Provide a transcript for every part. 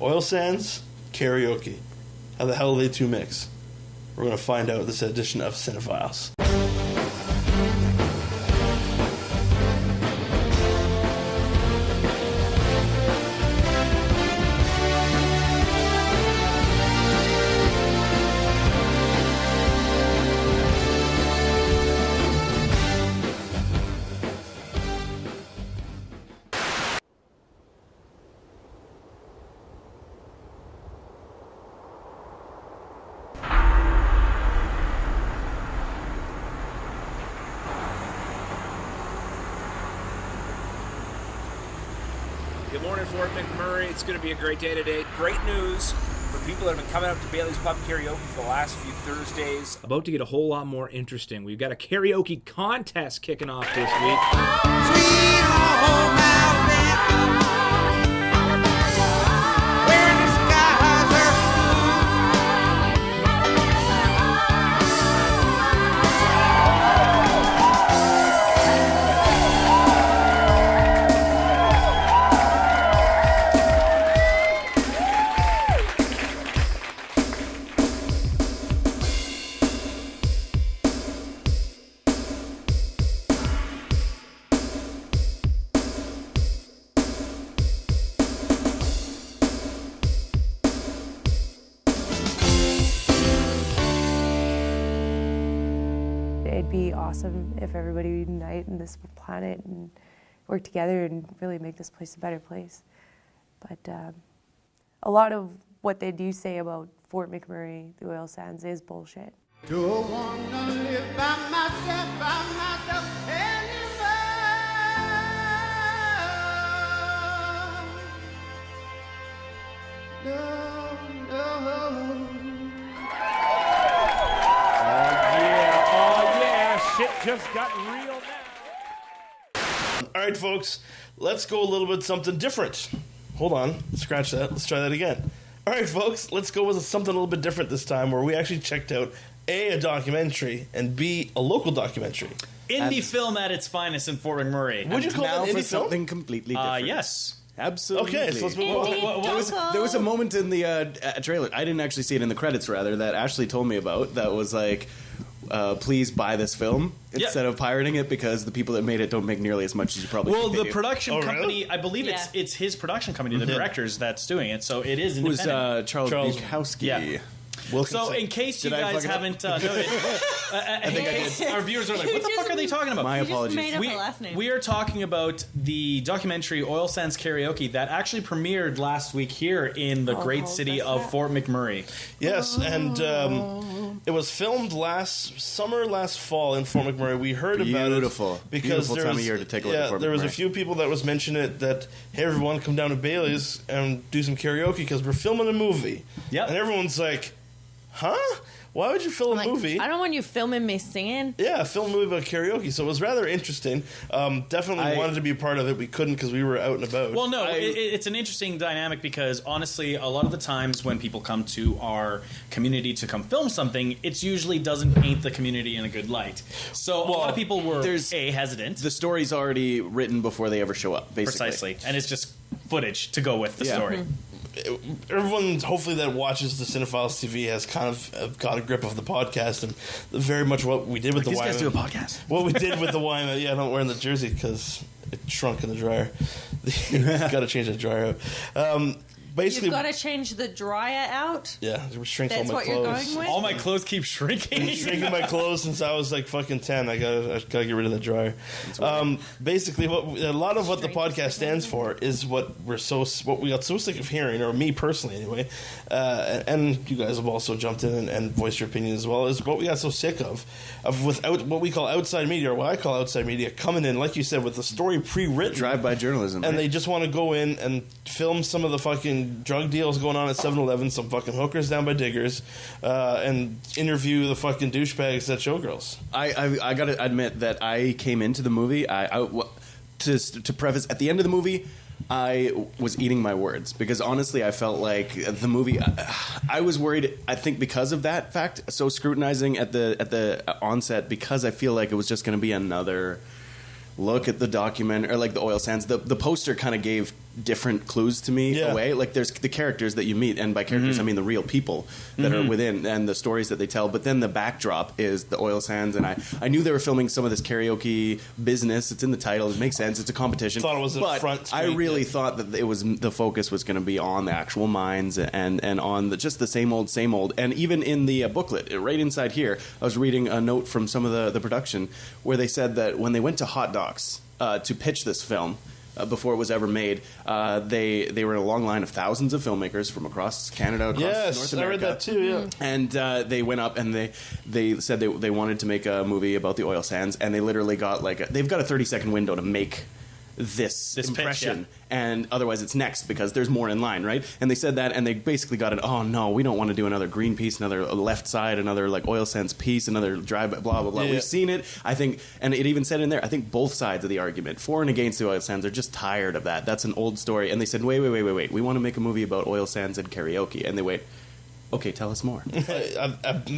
Oilsands, Karaoke. How the hell do they two mix? We're going to find out this edition of Cinefiles. Good morning, Fort McMurray. It's going to be a great day today. Great news for people that have been coming up to Bailey's Pub Karaoke for the last few Thursdays. About to get a whole lot more interesting. We've got a karaoke contest kicking off this week. Sweet home Alabama, where the skies are It'd be awesome if everybody would unite in this planet and work together and really make this place a better place. But a lot of what they do say about Fort McMurray, the oil sands, is bullshit. Don't wanna live by myself anymore. No, no. Oh yeah, shit just got real now. All right, folks, let's go a little bit something different. Hold on, scratch that. Let's try that again. All right, folks, let's go with something a little bit different this time, where we actually checked out A, a documentary, and B, a local documentary. Indie film at its finest in Fort McMurray. Would you call Now that for indie film? something completely different. Yes. Absolutely. Okay, so let's move on. There was a moment in the trailer, I didn't actually see it in the credits, rather, that Ashley told me about, that was like, please buy this film instead of pirating it, because the people that made it don't make nearly as much as you probably Well, think the they do. production Oh, company, really? I believe it's his production company, the directors that's doing it, so it is It was independent. Charles Charles- Bukowski. Yeah. Wilkinson. So in case you Did I guys fuck it up? haven't noticed, in case our viewers are like, what the fuck are they talking about? My apologies. made up a last name. We are talking about the documentary Oilsands Karaoke that actually premiered last week here in the great city of Fort McMurray. Yes, and it was filmed last fall in Fort McMurray. We heard Beautiful. about it because Beautiful there time was, of year to take a look at Fort there was a McMurray. few people that was mentioning it that, hey, everyone, come down to Bailey's and do some karaoke because we're filming a movie. Yep. And everyone's like, huh? Why would you film a movie? I don't want you filming me singing. Yeah, film a movie about karaoke. So it was rather interesting. Definitely wanted to be a part of it. We couldn't because we were out and about. Well, no, it's an interesting dynamic because honestly, a lot of the times when people come to our community to come film something, it usually doesn't paint the community in a good light. So a lot of people were hesitant. The story's already written before they ever show up, basically. Precisely, and it's just footage to go with the story. Everyone, hopefully, that watches the Cinefiles TV has kind of got a grip of the podcast and very much what we did with the These wine. guys do a podcast. What we did with the wine. Yeah, I don't wear the jersey because it shrunk in the dryer. Got to change the dryer out. Basically, You've got to change the dryer out. yeah, it shrinks all That's my what clothes. you're going with. All my clothes keep shrinking. Been shrinking my clothes since I was like fucking 10. I gotta get rid of the dryer. Basically, a lot of what the podcast stands for is what we got so sick of hearing, or me personally anyway, and you guys have also jumped in and voiced your opinion as well. Is what we got so sick of without what we call outside media, or what I call outside media, coming in like you said with the story pre-written, Drive-by journalism. and right? they just want to go in and film some of the fucking drug deals going on at 7-Eleven, some fucking hookers down by Diggers, and interview the fucking douchebags at Showgirls. I gotta admit that I came into the movie. To preface, at the end of the movie, I was eating my words because honestly, I felt like the movie. I was worried. I think because of that fact, so scrutinizing at the onset, because I feel like it was just going to be another look at the document, or like the oil sands. The poster kind of gave different clues to me away. Like there's the characters that you meet, and by characters I mean the real people that are within, and the stories that they tell. But then the backdrop is the oil sands, and I knew they were filming some of this karaoke business. It's in the title. It makes sense. It's a competition. Thought it was a front I screen, really thought that it was the focus was going to be on the actual mines and on just the same old. And even in the booklet, right inside here, I was reading a note from some of the production where they said that when they went to Hot Docs to pitch this film, before it was ever made, they were in a long line of thousands of filmmakers from across Canada, across North America. I read that too. Yeah, and they went up and they said they wanted to make a movie about the oil sands, and they literally got they've got a 30-second window to make this impression, pitch, and otherwise it's next because there's more in line, right? And they said that, and they basically got it. Oh no, we don't want to do another green piece, another left side, another oil sands piece, another drive, blah blah blah. Yeah. We've seen it. I think, and it even said in there, I think both sides of the argument, for and against the oil sands, are just tired of that. That's an old story. And they said, wait, we want to make a movie about oil sands and karaoke. And they wait. Okay, tell us more.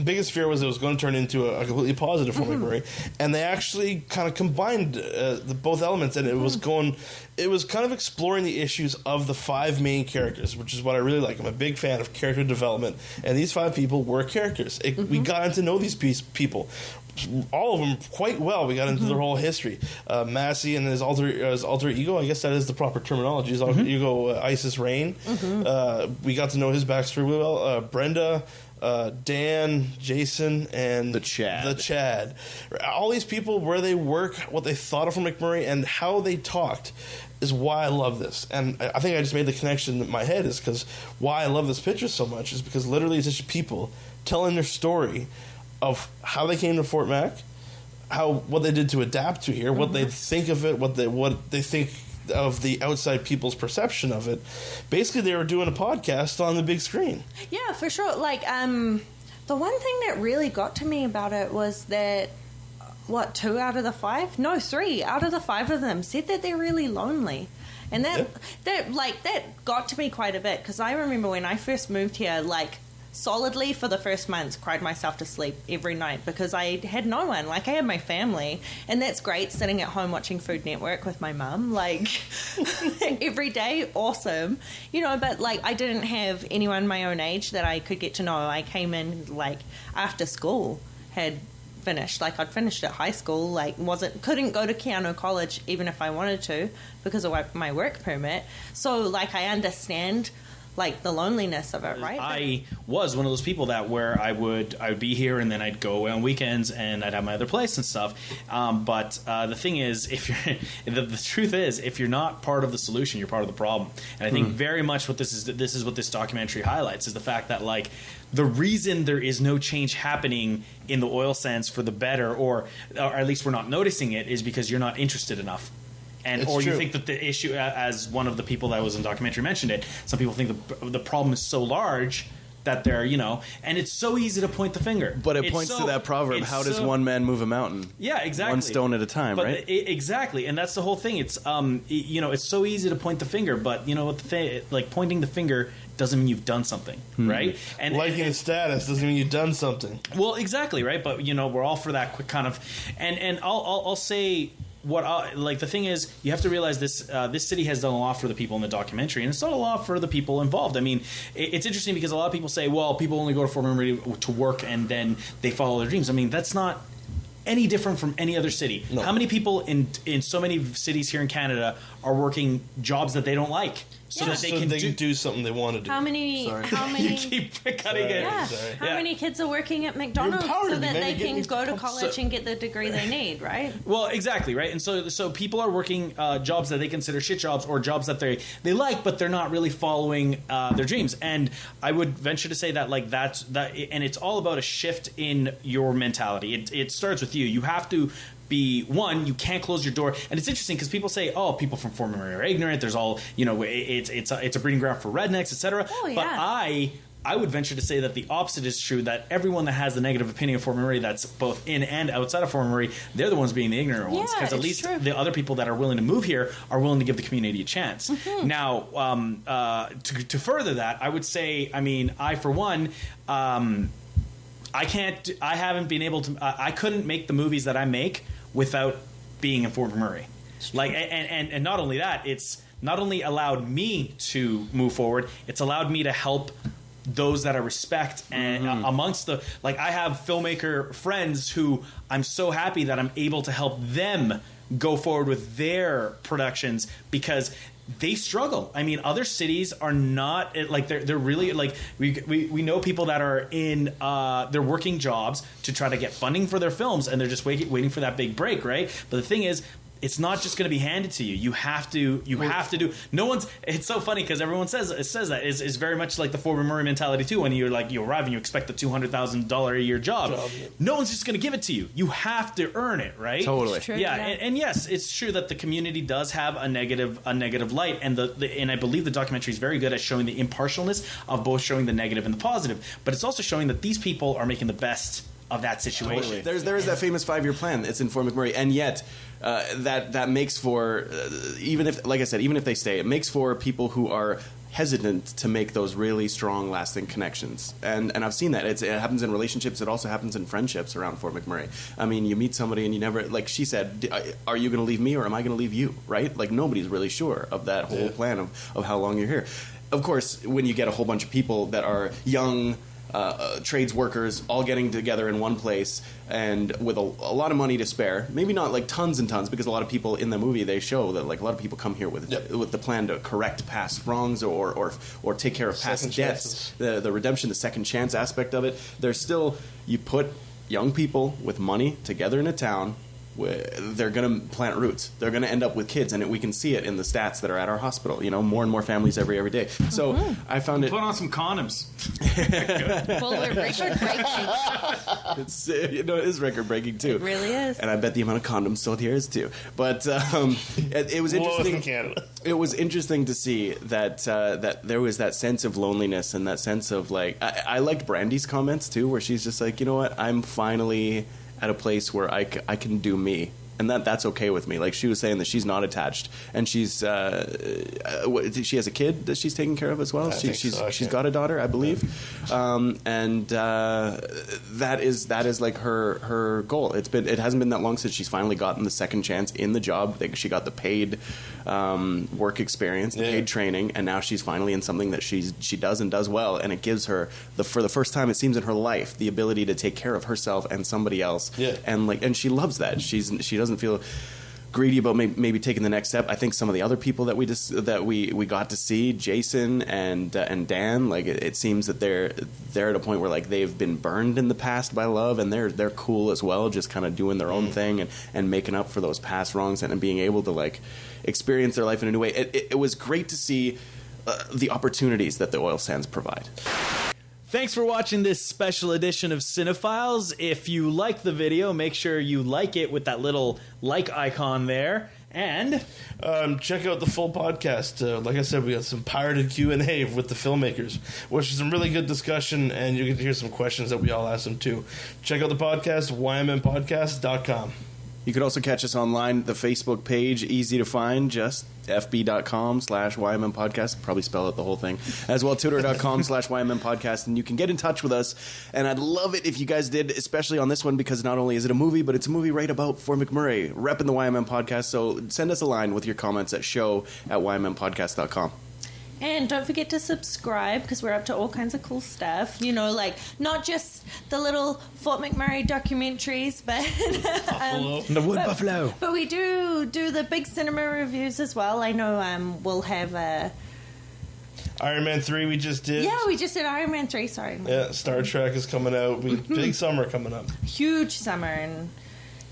Biggest fear was it was going to turn into a completely positive for McMurray, and they actually kind of combined both elements, and it was kind of exploring the issues of the 5 main characters, which is what I really like. I'm a big fan of character development, and these 5 people were characters. We got to know these people. All of them quite well. We got into their whole history. Massey and his alter ego, I guess that is the proper terminology, his alter ego, Isis Rain. We got to know his backstory well. Brenda, Dan, Jason, and the Chad. All these people, where they work, what they thought of from McMurray, and how they talked is why I love this. And I think I just made the connection in my head is because why I love this picture so much is because literally it's just people telling their story of how they came to Fort Mac, what they did to adapt to here, what they think of it, what they think of the outside people's perception of it. Basically, they were doing a podcast on the big screen. Yeah, for sure. The one thing that really got to me about it was that 2 out of the 5? No, 3 out of the 5 of them said that they're really lonely. And that got to me quite a bit, because I remember when I first moved here, solidly for the first months cried myself to sleep every night because I had no one. I had my family, and that's great, sitting at home watching Food Network with my mum, every day, awesome, but I didn't have anyone my own age that I could get to know. I came in after school had finished, I'd finished at high school, couldn't go to Keanu College even if I wanted to because of my work permit. So I understand the loneliness of it, right? I was one of those people where I would be here and then I'd go away on weekends and I'd have my other place and stuff. But the thing is, if you're the truth is, if you're not part of the solution, you're part of the problem. And I think very much what this is what this documentary highlights is the fact that the reason there is no change happening in the oil sands for the better, or at least we're not noticing it, is because you're not interested enough. Or you think that the issue, as one of the people that was in the documentary mentioned it, some people think the problem is so large that they're, and it's so easy to point the finger. But it points to that proverb, how does one man move a mountain? Yeah, exactly. One stone at a time, right? Exactly, and that's the whole thing. It's, it's so easy to point the finger, but what the thing, pointing the finger doesn't mean you've done something, right? And liking a status doesn't mean you've done something. Well, exactly, right? But, we're all for that quick kind of, and I'll say, the thing is, you have to realize this city has done a lot for the people in the documentary, and it's done a lot for the people involved. I mean, it's interesting because a lot of people say, well, people only go to Fort McMurray to work and then they follow their dreams. I mean, that's not any different from any other city. No. How many people in so many cities here in Canada are working jobs that they don't like? So that they can do something they want to do. How many? You keep cutting it. Yeah. How many kids are working at McDonald's so that they can go to college and get the degree they need, right? Well, exactly, right? And so people are working jobs that they consider shit jobs, or jobs that they like, but they're not really following their dreams. And I would venture to say that that, and it's all about a shift in your mentality. It starts with you. You have to be one. You can't close your door, and it's interesting because people say, "Oh, people from Fort McMurray are ignorant." There's all it's a breeding ground for rednecks, etc. Oh, yeah. But I would venture to say that the opposite is true. That everyone that has the negative opinion of Fort McMurray, that's both in and outside of Fort McMurray, they're the ones being the ignorant ones. Because at least the other people that are willing to move here are willing to give the community a chance. Mm-hmm. Now, to further that, I would say, I for one. I haven't been able to. I couldn't make the movies that I make without being in Fort McMurray. And not only that, it's not only allowed me to move forward, it's allowed me to help those that I respect. And amongst the, like, I have filmmaker friends who I'm so happy that I'm able to help them go forward with their productions, because they struggle. I mean, other cities are not like they're really like we know people that are in they're working jobs to try to get funding for their films, and they're just waiting for that big break, right? But the thing is, it's not just going to be handed to you. You have to do. No one's. It's so funny because everyone says that is very much like the Fort McMurray mentality too. When you arrive and you expect the $200,000 a year job, no one's just going to give it to you. You have to earn it, right? Totally. True, Yeah, and yes, it's true that the community does have a negative light, and and I believe the documentary is very good at showing the impartialness of both showing the negative and the positive. But it's also showing that these people are making the best of that situation. Totally. There is that famous 5-year plan. It's in Fort McMurray, and yet that makes for even if, like I said, even if they stay, it makes for people who are hesitant to make those really strong, lasting connections. And I've seen that. It happens in relationships. It also happens in friendships around Fort McMurray. I mean, you meet somebody and you never, like she said, are you going to leave me or am I going to leave you? Right? Like, nobody's really sure of that whole plan of how long you're here. Of course, when you get a whole bunch of people that are young, trades workers all getting together in one place and with a lot of money to spare, maybe not like tons and tons, because a lot of people in the movie, they show that like a lot of people come here with the plan to correct past wrongs or take care of past debts, the redemption, the second chance aspect of it. There's still, you put young people with money together in a town, they're going to plant roots. They're going to end up with kids, and we can see it in the stats that are at our hospital. You know, more and more families every day. So I found it. Put on some condoms. Well, we're record breaking. It's it is record breaking too. It really is. And I bet the amount of condoms sold here is too. But it was interesting. in Canada. It was interesting to see that that there was that sense of loneliness and that sense of like I liked Brandy's comments too, where she's just like, you know what, I'm finally at a place where I can do me, and that's okay with me. Like, she was saying that she's not attached, and she's she has a kid that she's taking care of as well. She's got a daughter, I believe, and that is like her goal. It hasn't been that long since she's finally gotten the second chance in the job. She got the paid work experience, the paid training, and now she's finally in something that she does and does well, and it gives her for the first time, it seems, in her life, the ability to take care of herself and somebody else. And she loves that. She doesn't feel greedy about maybe taking the next step. I think some of the other people that we got to see, Jason and Dan, like it seems that they're at a point where like they've been burned in the past by love, and they're cool as well, just kind of doing their own thing and making up for those past wrongs and being able to like experience their life in a new way. It was great to see the opportunities that the oil sands provide. Thanks for watching this special edition of Cinefiles. If you like the video, make sure you like it with that little like icon there. And check out the full podcast. Like I said, we got some pirated Q&A with the filmmakers, which is some really good discussion, and you get to hear some questions that we all asked them too. Check out the podcast, ymmpodcast.com. You could also catch us online, the Facebook page, easy to find, just fb.com/YMMpodcast. Probably spell out the whole thing. As well, twitter.com/YMMpodcast. And you can get in touch with us. And I'd love it if you guys did, especially on this one, because not only is it a movie, but it's a movie right about Fort McMurray, repping the YMM Podcast. So send us a line with your comments at show@YMMpodcast.com. And don't forget to subscribe, because we're up to all kinds of cool stuff. You know, like not just the little Fort McMurray documentaries, but the Wood Buffalo. But we do the big cinema reviews as well. I know we'll have Iron Man 3 we just did. Yeah, we just did Iron Man 3. Sorry. Yeah, Star Trek is coming out. Big summer coming up. Huge summer, and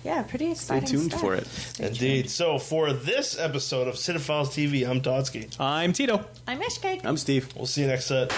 yeah, pretty exciting. Stay tuned stuff. for it. Indeed. So for this episode of Cinefiles TV, I'm Dodsky. I'm Tito. I'm Ishcake. I'm Steve. We'll see you next set.